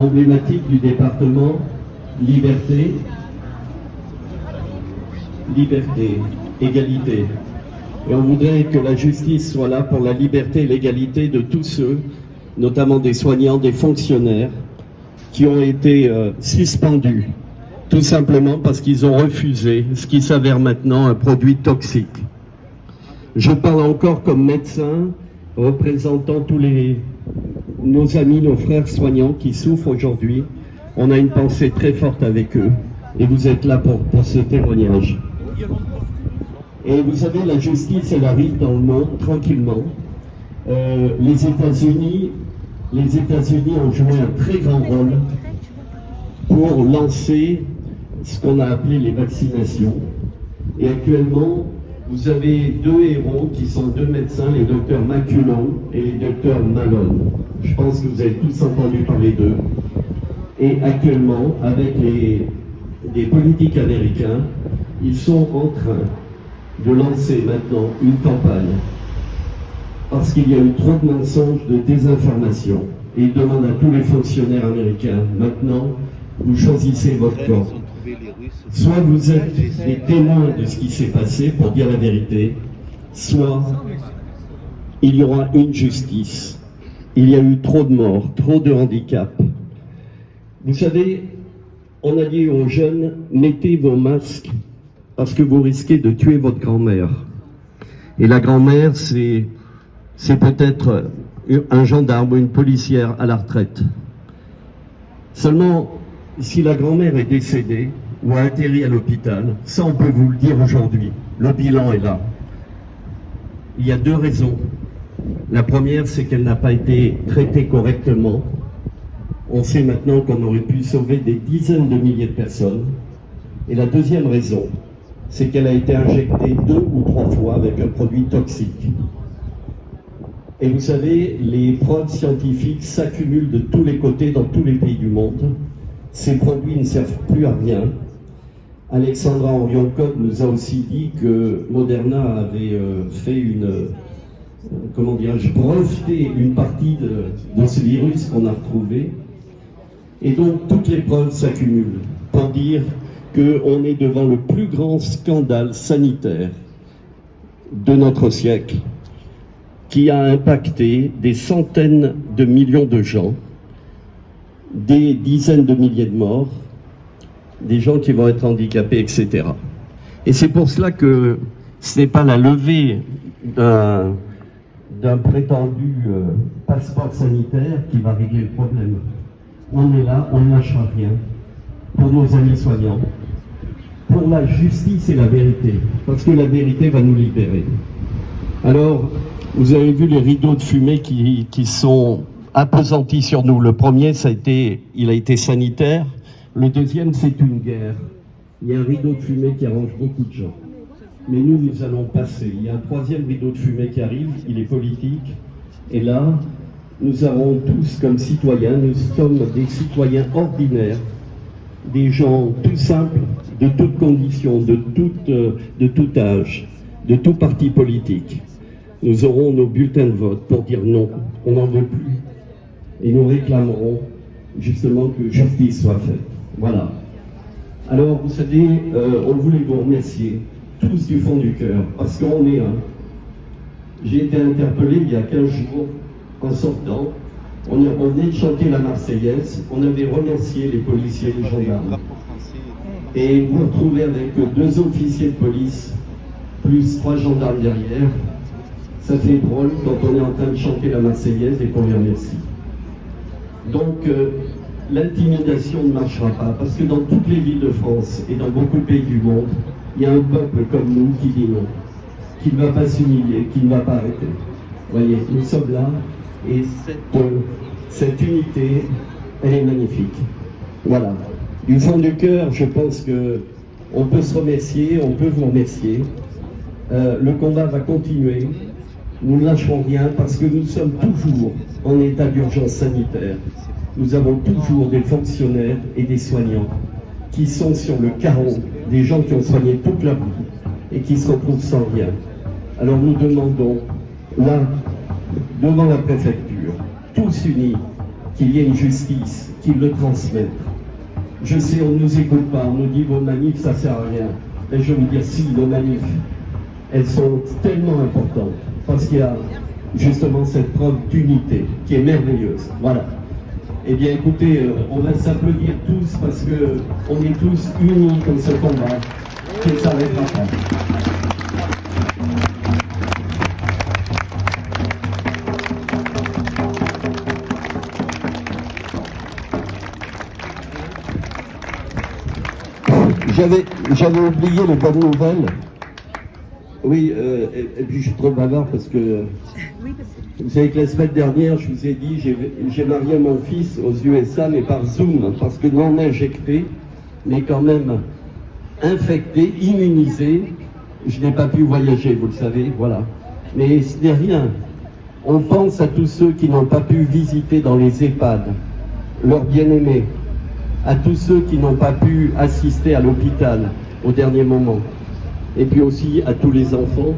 emblématique du département, liberté, liberté, égalité. Et on voudrait que la justice soit là pour la liberté et l'égalité de tous ceux, notamment des soignants, des fonctionnaires, qui ont été suspendus, tout simplement parce qu'ils ont refusé ce qui s'avère maintenant un produit toxique. Je parle encore comme médecin, représentant tous nos amis, nos frères soignants qui souffrent aujourd'hui. On a une pensée très forte avec eux et vous êtes là pour ce témoignage. Et vous savez, la justice, elle arrive dans le monde tranquillement. Les États-Unis ont joué un très grand rôle pour lancer ce qu'on a appelé les vaccinations. Et actuellement, vous avez deux héros qui sont deux médecins, les docteurs Maculon et les docteurs Malone. Je pense que vous avez tous entendu parler d'eux. Et actuellement, avec les politiques américains, ils sont en train de lancer maintenant une campagne parce qu'il y a eu trop de mensonges, de désinformation. Et ils demandent à tous les fonctionnaires américains, maintenant, vous choisissez votre camp. Soit vous êtes des témoins de ce qui s'est passé pour dire la vérité, soit il y aura une justice. Il y a eu trop de morts, trop de handicaps. Vous savez, on a dit aux jeunes, mettez vos masques parce que vous risquez de tuer votre grand-mère. Et la grand-mère, c'est peut-être un gendarme ou une policière à la retraite. Seulement, si la grand-mère est décédée ou a atterri à l'hôpital, ça on peut vous le dire aujourd'hui, le bilan est là. Il y a deux raisons. La première, c'est qu'elle n'a pas été traitée correctement. On sait maintenant qu'on aurait pu sauver des dizaines de milliers de personnes. Et la deuxième raison, c'est qu'elle a été injectée 2 ou 3 fois avec un produit toxique. Et vous savez, les preuves scientifiques s'accumulent de tous les côtés dans tous les pays du monde. Ces produits ne servent plus à rien. Alexandra Orion-Cotte nous a aussi dit que Moderna avait fait breveté une partie de ce virus qu'on a retrouvé. Et donc toutes les preuves s'accumulent pour dire qu'on est devant le plus grand scandale sanitaire de notre siècle, qui a impacté des centaines de millions de gens, des dizaines de milliers de morts, des gens qui vont être handicapés, etc. Et c'est pour cela que ce n'est pas la levée d'un prétendu passeport sanitaire qui va régler le problème. On est là, on ne lâchera rien pour nos amis soignants, pour la justice et la vérité, parce que la vérité va nous libérer. Alors, vous avez vu les rideaux de fumée qui sont appesantis sur nous. Le premier, il a été sanitaire. Le deuxième, c'est une guerre. Il y a un rideau de fumée qui arrange beaucoup de gens. Mais nous allons passer. Il y a un troisième rideau de fumée qui arrive, il est politique. Et là, nous avons tous comme citoyens, nous sommes des citoyens ordinaires, des gens tout simples, de toutes conditions, de tout âge, de tout parti politique. Nous aurons nos bulletins de vote pour dire non, on n'en veut plus. Et nous réclamerons justement que justice soit faite. Voilà. Alors, vous savez, on voulait vous remercier, tous du fond du cœur, parce qu'on est un. J'ai été interpellé il y a 15 jours, en sortant. On venait de chanter la Marseillaise, on avait remercié les policiers, les gendarmes. Et vous vous retrouvez avec 2 officiers de police, plus 3 gendarmes derrière. Ça fait drôle quand on est en train de chanter la Marseillaise et qu'on les remercie. Donc, l'intimidation ne marchera pas, parce que dans toutes les villes de France et dans beaucoup de pays du monde, il y a un peuple comme nous qui dit non, qui ne va pas s'humilier, qui ne va pas arrêter. Vous voyez, nous sommes là, et cette unité, elle est magnifique. Voilà. Du fond du cœur, je pense qu'on peut se remercier, on peut vous remercier. Le combat va continuer. Nous ne lâcherons rien parce que nous sommes toujours en état d'urgence sanitaire. Nous avons toujours des fonctionnaires et des soignants qui sont sur le carreau, des gens qui ont soigné toute leur vie et qui se retrouvent sans rien. Alors nous demandons, là, devant la préfecture, tous unis, qu'il y ait une justice, qu'ils le transmettent. Je sais, on ne nous écoute pas, on nous dit vos manifs, ça ne sert à rien. Mais je veux dire, si, nos manifs, elles sont tellement importantes, parce qu'il y a justement cette preuve d'unité qui est merveilleuse. Voilà. Eh bien, écoutez, on va s'applaudir tous parce qu'on est tous unis dans ce combat qui ne s'arrêtera pas. J'avais oublié les bonnes nouvelles. Oui, et puis je suis trop bavard parce que vous savez que la semaine dernière, je vous ai dit, j'ai marié mon fils aux USA, mais par Zoom, parce que non injecté, mais quand même infecté, immunisé. Je n'ai pas pu voyager, vous le savez, voilà. Mais ce n'est rien. On pense à tous ceux qui n'ont pas pu visiter dans les EHPAD leurs bien-aimés, à tous ceux qui n'ont pas pu assister à l'hôpital au dernier moment, et puis aussi à tous les enfants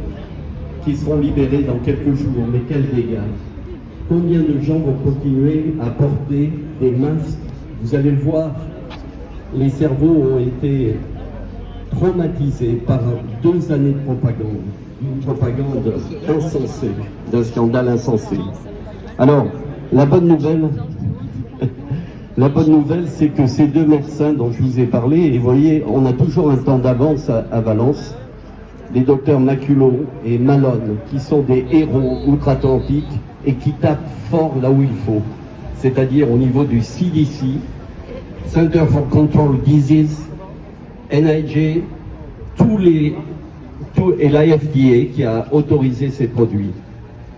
qui seront libérés dans quelques jours. Mais quel dégât! Combien de gens vont continuer à porter des masques? Vous allez le voir, les cerveaux ont été traumatisés par 2 années de propagande, une propagande insensée, d'un scandale insensé. Alors, la bonne nouvelle, c'est que ces 2 médecins dont je vous ai parlé, et vous voyez, on a toujours un temps d'avance à Valence, les docteurs Maculot et Malone, qui sont des héros outre-Atlantique et qui tapent fort là où il faut, c'est-à-dire au niveau du CDC, Center for Control Disease, NIJ, et la FDA qui a autorisé ces produits.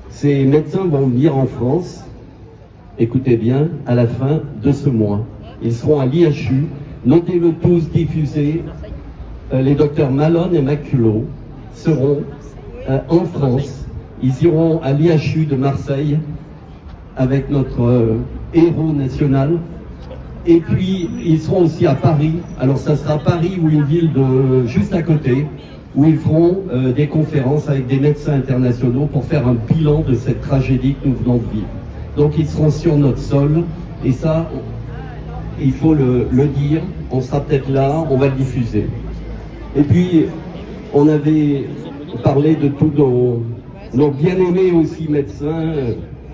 Ces médecins vont venir en France, écoutez bien, à la fin de ce mois. Ils seront à l'IHU, notez-le tous, diffusés. Les docteurs Malone et Maculot seront en France. Ils iront à l'IHU de Marseille avec notre héros national. Et puis, ils seront aussi à Paris. Alors, ça sera Paris ou une ville juste à côté, où ils feront des conférences avec des médecins internationaux pour faire un bilan de cette tragédie que nous venons de vivre. Donc, ils seront sur notre sol. Et ça, il faut le dire. On sera peut-être là, on va le diffuser. Et puis, on avait parlé de tous nos bien-aimés aussi médecins,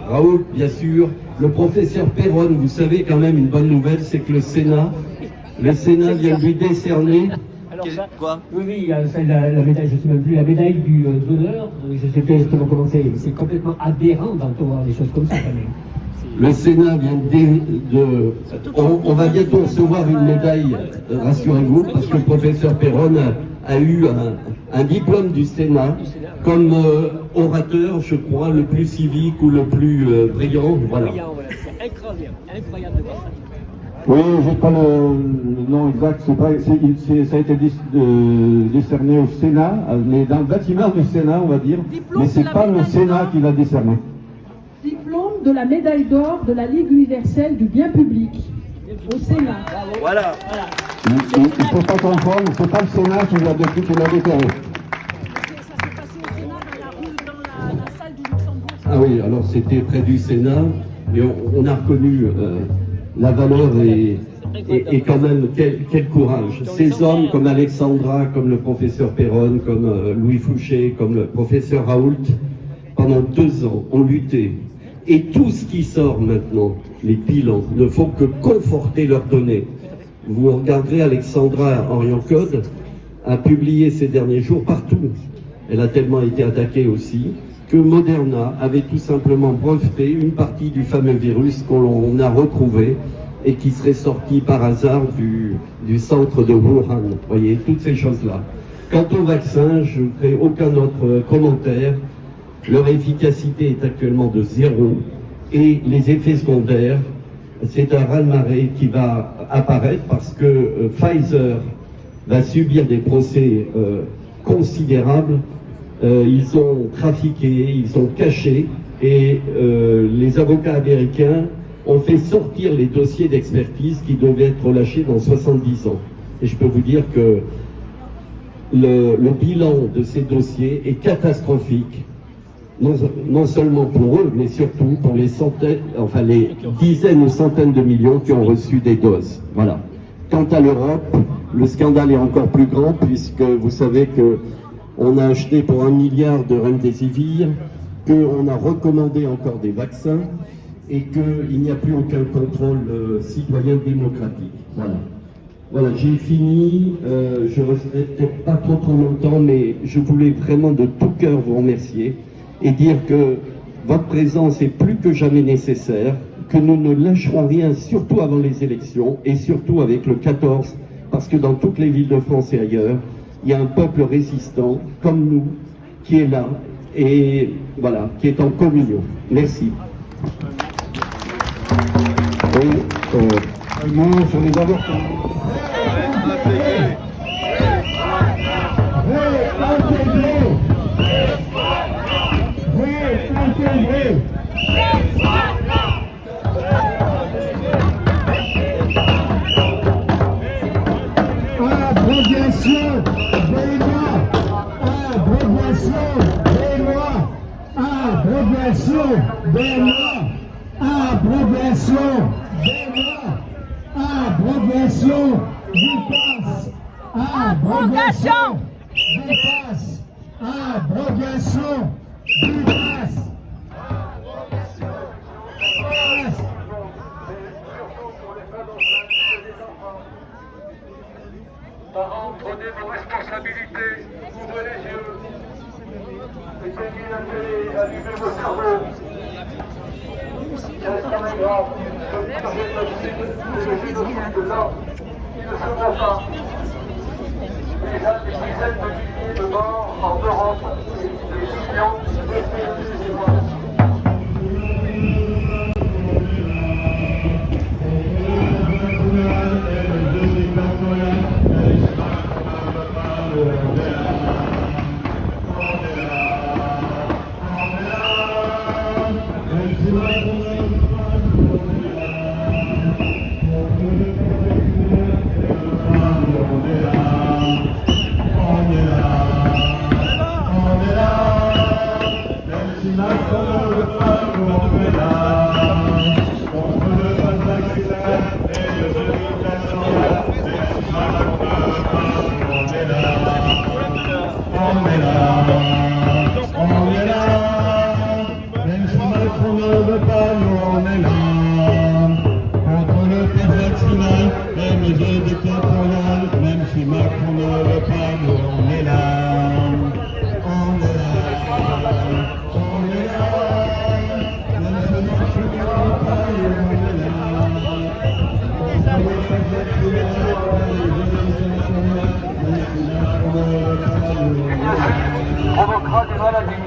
Raoul, bien sûr, le professeur Perron. Vous savez quand même une bonne nouvelle, c'est que le Sénat vient de lui décerner... Quoi? Oui, c'est la médaille, je ne sais même plus, la médaille du d'honneur, je ne sais plus exactement comment c'est complètement aberrant d'entendre des choses comme ça quand même. Le Sénat vient on va bientôt recevoir une médaille, rassurez-vous, parce que le professeur Perron a eu un diplôme du Sénat comme orateur, je crois, le plus civique ou le plus brillant. Voilà. C'est incroyable de voir ça. Oui, j'ai pas le nom exact, ça a été décerné au Sénat, mais dans le bâtiment du Sénat, on va dire, mais c'est pas le Sénat qui l'a décerné. Diplôme de la médaille d'or de la Ligue universelle du bien public au Sénat. Voilà. Il ne faut pas confondre, c'est pas le Sénat qui l'a décerné. Ça s'est passé au Sénat dans la rue, dans la salle du Luxembourg. Ah oui, alors c'était près du Sénat, et on a reconnu la valeur et quand même quel courage. Ces hommes comme Alexandra, comme le professeur Perron, comme Louis Fouché, comme le professeur Raoult, pendant 2 ans, ont lutté. Et tout ce qui sort maintenant, les bilans, ne font que conforter leurs données. Vous regarderez, Alexandra Orient-Code a publié ces derniers jours partout. Elle a tellement été attaquée aussi, que Moderna avait tout simplement breveté une partie du fameux virus qu'on a retrouvé et qui serait sorti par hasard du centre de Wuhan. Vous voyez, toutes ces choses-là. Quant au vaccin, je ne ferai aucun autre commentaire. Leur efficacité est actuellement de 0 et les effets secondaires, c'est un raz-de-marée qui va apparaître parce que Pfizer va subir des procès considérables. Ils ont trafiqué, ils ont caché et les avocats américains ont fait sortir les dossiers d'expertise qui devaient être relâchés dans 70 ans. Et je peux vous dire que le bilan de ces dossiers est catastrophique. non seulement pour eux, mais surtout pour les centaines, enfin les dizaines ou centaines de millions qui ont reçu des doses. Voilà. Quant à l'Europe, le scandale est encore plus grand puisque vous savez que on a acheté pour 1 milliard de remdesivir, qu'on a recommandé encore des vaccins et qu'il n'y a plus aucun contrôle citoyen démocratique. Voilà. Voilà, j'ai fini. Je ne resterai peut-être pas trop longtemps, mais je voulais vraiment de tout cœur vous remercier et dire que votre présence est plus que jamais nécessaire, que nous ne lâcherons rien, surtout avant les élections et surtout avec le 14, parce que dans toutes les villes de France et ailleurs, il y a un peuple résistant, comme nous, qui est là et voilà, qui est en communion. Merci. Oui, un mot sur les avortements. Abrogation du pass. Abrogation du pass. Abrogation du pass. Parents, prenez vos responsabilités, ouvrez les yeux, éteignez la télé, allumez vos cerveaux. C'est extrêmement grave. Le génocide de l'homme qui ne se voit pas. Des dizaines de milliers de morts en Europe, des millions de pays musulmans. Provoquera des maladies.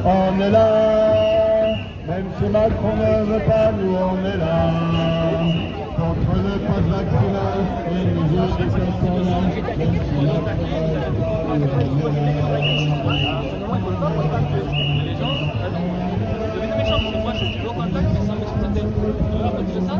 On est là, même si Macron ne veut pas, nous on est là, contre le pass vaccinal et les autres qui sont là, même si Macron ne veut pas, nous on est là. Les gens, devenez méchants, parce que moi je suis toujours contact, mais ça me dit ça.